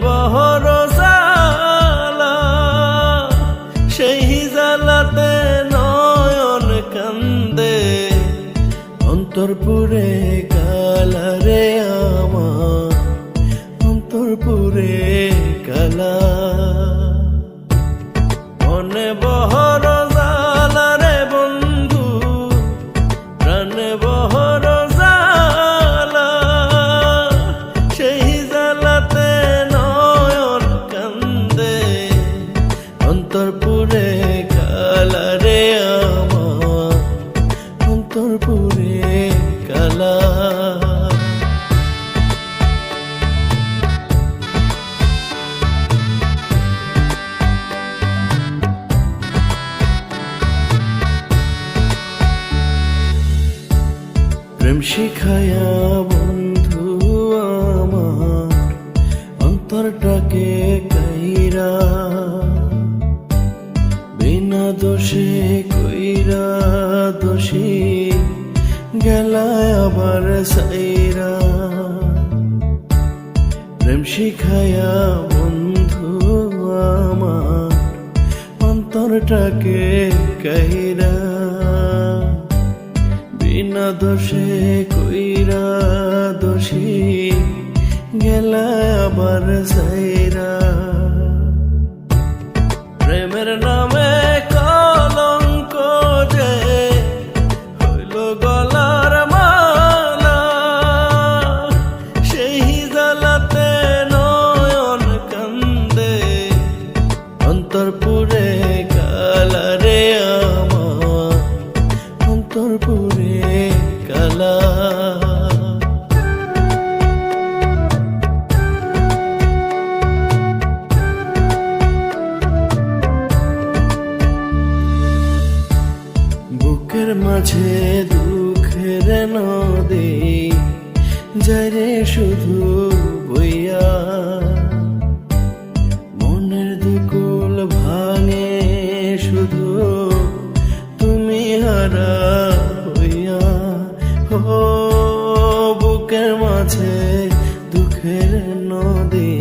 বহর জ্বালা, সেই জ্বালাতে নয়ন কান্দে, অন্তর পুরে কালা রে আমার, অন্তর পুরে কালা। মনে বহর জ্বালা রে বন্ধু, প্রাণে বহর জ্বালা, সেই জ্বালাতে নয়ন কান্দে, অন্তর পুরে কালা রে আমার, অন্তর পুরে কালা। প্রেম শিখায়া বন্ধু আমার, অন্তরটাকে কাইরা, বিনা দোষে কইরা দোষী গেলায় আবার সাইরা। প্রেম শিখায়া বন্ধু আমার, অন্তরটাকে কাইরা, বিনা দোষে কইরা দোষী গেলা আবার সাইরা। প্রেমের নামে কলঙ্ক যে হইল গলার মালা, সেই জ্বালাতে নয়ন কান্দে, অন্তর পুরে কালা রে আমার, অন্তর পুরে কালা। বুকের মাঝে দুঃখের নদী যারে শুধু বইয়া, মনের দুকুল ভাঙে শুধু তুমি হারা হইয়া। ও বুকের মাঝে দুঃখের নদী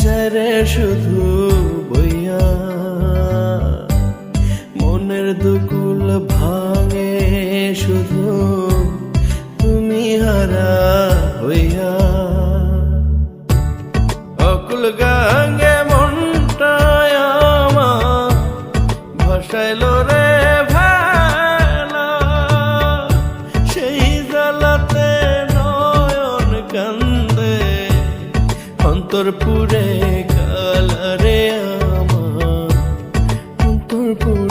যারে শুধু বইয়া, মনের দুকুল ভাঙে শুধু তুমি হারা হইয়া। অকুল গাঙ্গে মনটায় আমার ভাসাইল রে ভেলা, সেই জ্বালাতে নয়ন কান্দে, অন্তর পুরে কালা রে আমার, অন্তর পুরে